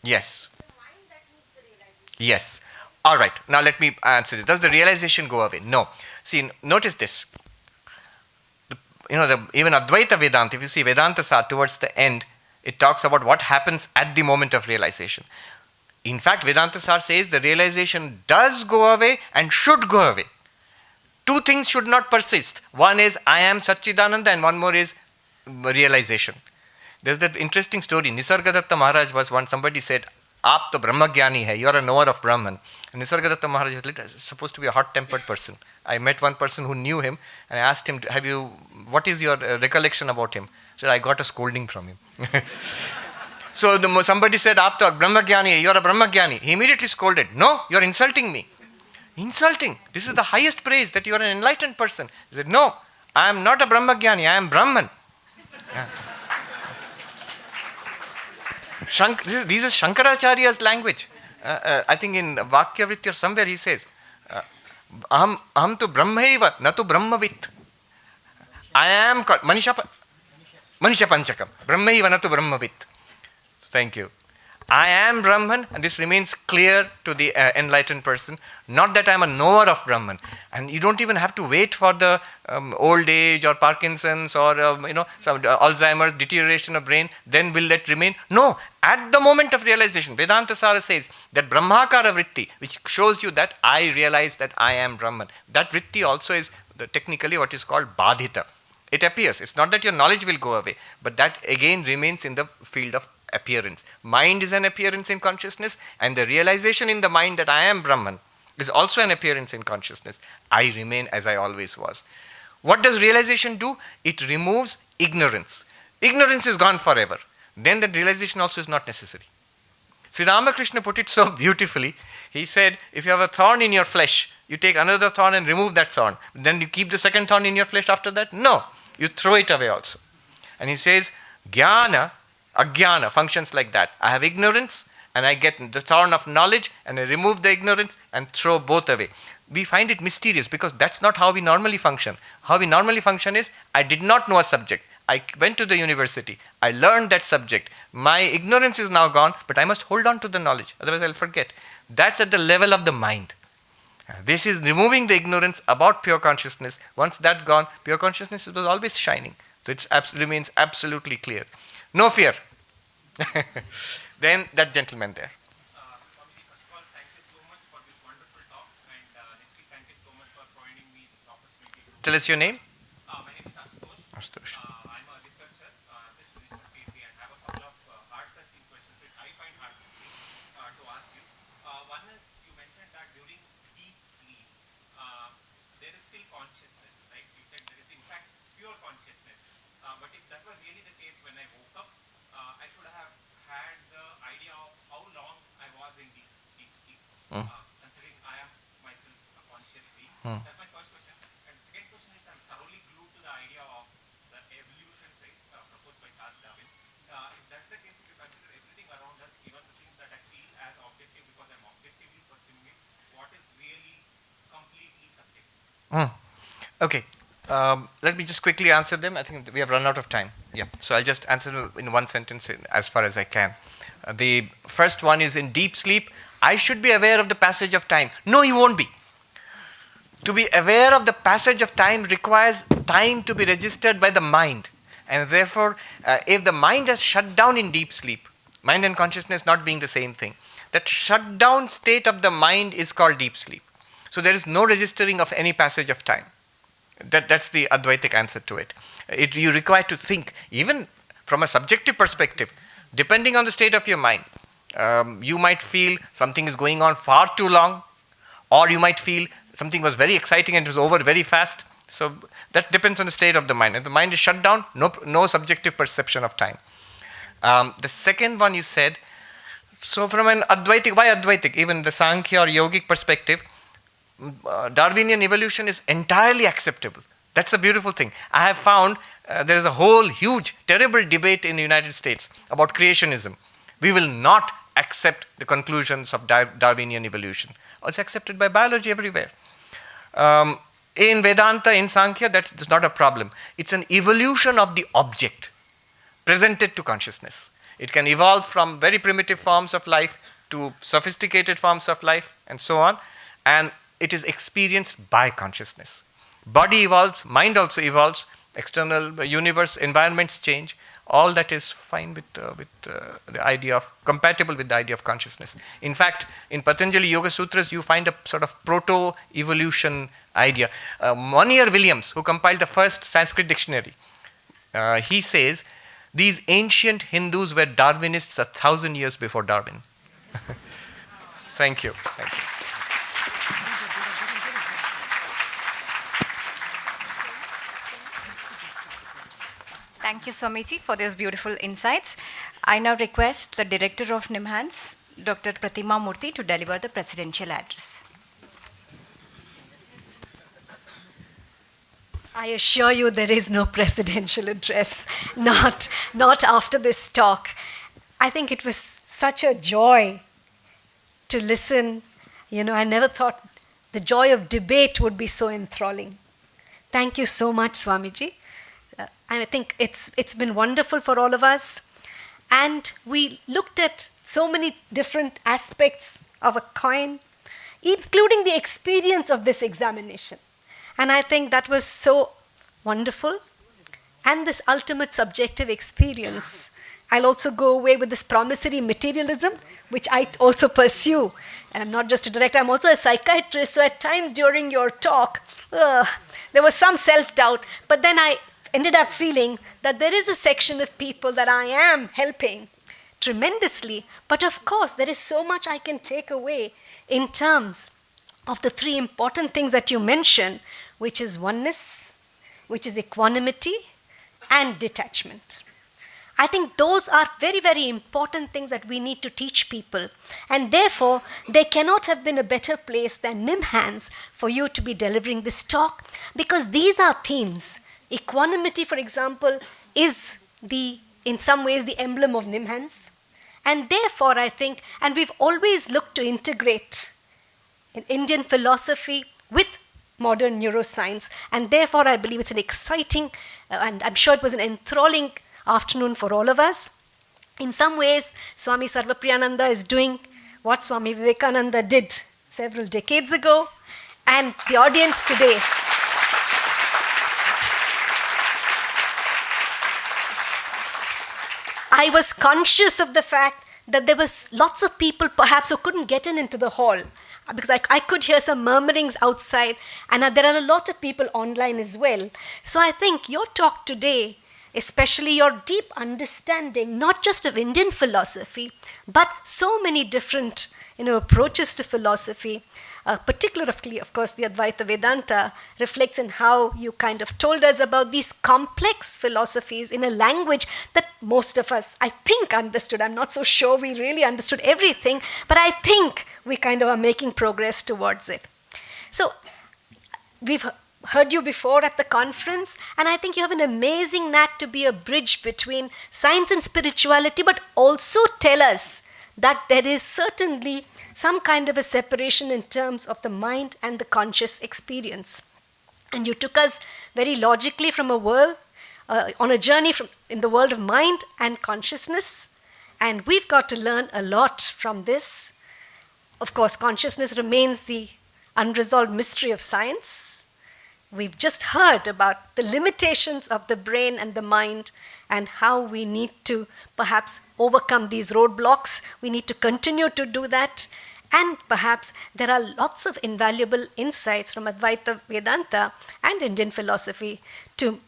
Yes. Yes. All right. Now let me answer this. Does the realization go away? No. See, notice this. Even Advaita Vedanta, if you see Vedanta towards the end, it talks about what happens at the moment of realization. In fact, Vedanta says the realization does go away and should go away. Two things should not persist. One is I am Satchidananda and one more is realization. There's that interesting story. Nisargadatta Maharaj was one, somebody said, Aap to Brahmagyani hai, you are a knower of Brahman. And Nisargadatta Maharaj was supposed to be a hot-tempered person. I met one person who knew him and I asked him, what is your recollection about him? He said, I got a scolding from him. So somebody said, Aap to Brahmagyani hai, you are a Brahmagyani. He immediately scolded, no, you are insulting me. Insulting. This is the highest praise, that you are an enlightened person. He said, no, I am not a Brahmagyani, I am Brahman. Yeah. This is Shankaracharya's language. I think in Vakyavritti or somewhere he says, Aham tu Brahmaiva, na tu Brahmavit. I am Manisha Panchakam. Brahmaiva na tu Brahmavit. Thank you. I am Brahman, and this remains clear to the enlightened person. Not that I am a knower of Brahman. And you don't even have to wait for the old age or Parkinson's or some Alzheimer's, deterioration of brain. Then will that remain? No. At the moment of realization, Vedanta Sara says that Brahmakara Vritti, which shows you that I realize that I am Brahman. That Vritti also is technically what is called Badhita. It appears. It's not that your knowledge will go away, but that again remains in the field of appearance. Mind is an appearance in consciousness, and the realization in the mind that I am Brahman is also an appearance in consciousness. I remain as I always was. What does realization do? It removes ignorance. Ignorance is gone forever. Then that realization also is not necessary. Sri Ramakrishna put it so beautifully. He said, if you have a thorn in your flesh, you take another thorn and remove that thorn. Then you keep the second thorn in your flesh after that? No. You throw it away also. And he says, Jnana, Ajnana functions like that. I have ignorance and I get the thorn of knowledge and I remove the ignorance and throw both away. We find it mysterious because that's not how we normally function. How we normally function is, I did not know a subject. I went to the university. I learned that subject. My ignorance is now gone, but I must hold on to the knowledge. Otherwise I'll forget. That's at the level of the mind. This is removing the ignorance about pure consciousness. Once that's gone, pure consciousness was always shining. So it remains absolutely clear. No fear. Then that gentleman there. Swamiji, first of all, thank you so much for this wonderful talk, and Nitri, thank you so much for providing me this opportunity. Tell us your name. My name is Astosh. I'm a researcher at this PhD and have a couple of heart-touching questions which I find heart-touching to ask you. One is, you mentioned that during deep sleep, there is still consciousness, right? You said there is in fact pure consciousness. But if that were really the case when I woke up, I should have had the idea of how long I was in deep sleep, considering I am myself a conscious being. That's my first question. And the second question is, I'm thoroughly glued to the idea of the evolution proposed by Charles Darwin. If that's the case, if you consider everything around us, even the things that I feel as objective because I'm objectively pursuing it, what is really completely subjective? Okay. Let me just quickly answer them. I think we have run out of time. Yeah. So I'll just answer in one sentence as far as I can. The first one is, in deep sleep, I should be aware of the passage of time. No, you won't be. To be aware of the passage of time requires time to be registered by the mind. And therefore, if the mind has shut down in deep sleep, mind and consciousness not being the same thing, that shut down state of the mind is called deep sleep. So there is no registering of any passage of time. That's the Advaitic answer to it. You require to think, even from a subjective perspective, depending on the state of your mind. You might feel something is going on far too long, or you might feel something was very exciting and it was over very fast. So that depends on the state of the mind. If the mind is shut down, no subjective perception of time. The second one you said, so from an Advaitic, why Advaitic? Even the Sankhya or yogic perspective, Darwinian evolution is entirely acceptable. That's a beautiful thing. I have found there is a whole huge, terrible debate in the United States about creationism. We will not accept the conclusions of Darwinian evolution. It's accepted by biology everywhere. In Vedanta, in Sankhya, that's not a problem. It's an evolution of the object presented to consciousness. It can evolve from very primitive forms of life to sophisticated forms of life and so on. And it is experienced by consciousness. Body evolves, mind also evolves, external universe, environments change. All that is fine with the idea of, compatible with the idea of consciousness. In fact, in Patanjali Yoga Sutras, you find a sort of proto-evolution idea. Monier Williams, who compiled the first Sanskrit dictionary, he says, these ancient Hindus were Darwinists 1,000 years before Darwin. Thank you. Thank you. Thank you, Swamiji, for these beautiful insights. I now request the Director of NIMHANS, Dr. Pratima Murthy, to deliver the presidential address. I assure you there is no presidential address, not after this talk. I think it was such a joy to listen. I never thought the joy of debate would be so enthralling. Thank you so much, Swamiji. I think it's been wonderful for all of us. And we looked at so many different aspects of a coin, including the experience of this examination. And I think that was so wonderful. And this ultimate subjective experience. I'll also go away with this promissory materialism, which I also pursue. And I'm not just a director, I'm also a psychiatrist. So at times during your talk, there was some self-doubt. But then I ended up feeling that there is a section of people that I am helping tremendously. But of course, there is so much I can take away in terms of the three important things that you mentioned, which is oneness, which is equanimity, and detachment. I think those are very, very important things that we need to teach people. And therefore, there cannot have been a better place than NIMHANS for you to be delivering this talk, because these are themes. Equanimity, for example, is in some ways the emblem of NIMHANS. And therefore, I think, and we've always looked to integrate in Indian philosophy with modern neuroscience. And therefore, I believe it's an exciting, and I'm sure it was an enthralling afternoon for all of us. In some ways, Swami Sarvapriyananda is doing what Swami Vivekananda did several decades ago. And the audience today, I was conscious of the fact that there was lots of people perhaps who couldn't get into the hall, because I could hear some murmurings outside, and there are a lot of people online as well. So I think your talk today, especially your deep understanding, not just of Indian philosophy, but so many different approaches to philosophy, particularly, of course, the Advaita Vedanta reflects in how you kind of told us about these complex philosophies in a language that most of us, I think, understood. I'm not so sure we really understood everything, but I think we kind of are making progress towards it. So we've heard you before at the conference, and I think you have an amazing knack to be a bridge between science and spirituality, but also tell us that there is certainly some kind of a separation in terms of the mind and the conscious experience. And you took us very logically from a world, on a journey in the world of mind and consciousness. And we've got to learn a lot from this. Of course, consciousness remains the unresolved mystery of science. We've just heard about the limitations of the brain and the mind and how we need to perhaps overcome these roadblocks. We need to continue to do that. And perhaps there are lots of invaluable insights from Advaita Vedanta and Indian philosophy to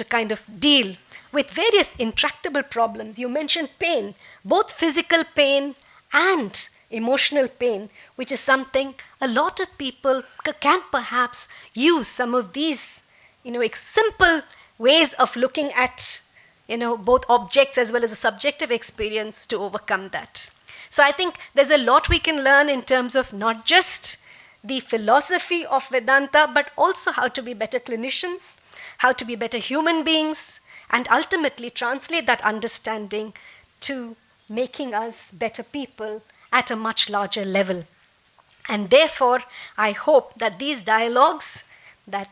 kind of deal with various intractable problems. You mentioned pain, both physical pain and emotional pain, which is something a lot of people can perhaps use some of these, simple ways of looking at, both objects as well as a subjective experience to overcome that. So I think there's a lot we can learn in terms of not just the philosophy of Vedanta, but also how to be better clinicians, how to be better human beings, and ultimately translate that understanding to making us better people at a much larger level. And therefore, I hope that these dialogues that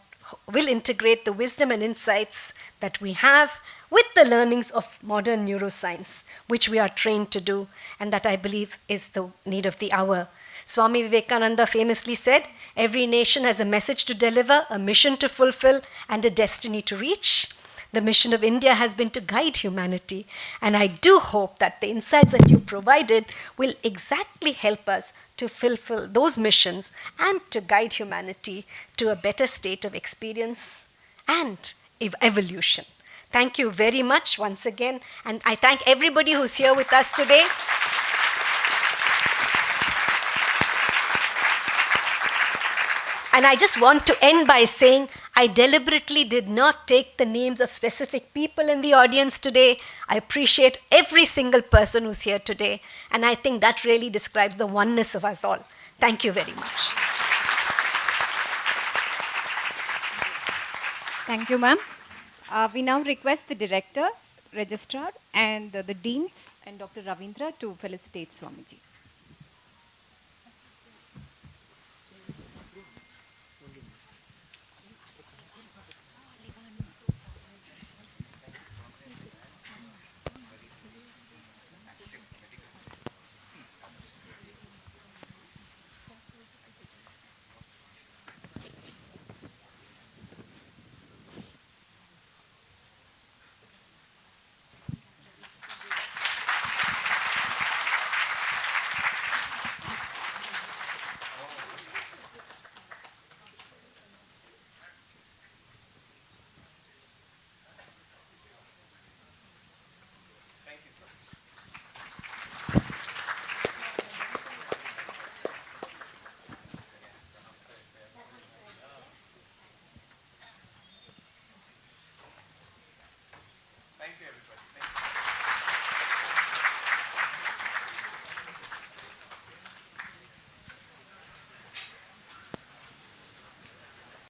will integrate the wisdom and insights that we have with the learnings of modern neuroscience, which we are trained to do, and that I believe is the need of the hour. Swami Vivekananda famously said, "Every nation has a message to deliver, a mission to fulfill, and a destiny to reach." The mission of India has been to guide humanity, and I do hope that the insights that you provided will exactly help us to fulfill those missions and to guide humanity to a better state of experience and evolution. Thank you very much once again, and I thank everybody who's here with us today. And I just want to end by saying I deliberately did not take the names of specific people in the audience today. I appreciate every single person who's here today, and I think that really describes the oneness of us all. Thank you very much. Thank you, ma'am. We now request the director, registrar, and the deans and Dr. Ravindra to felicitate Swamiji.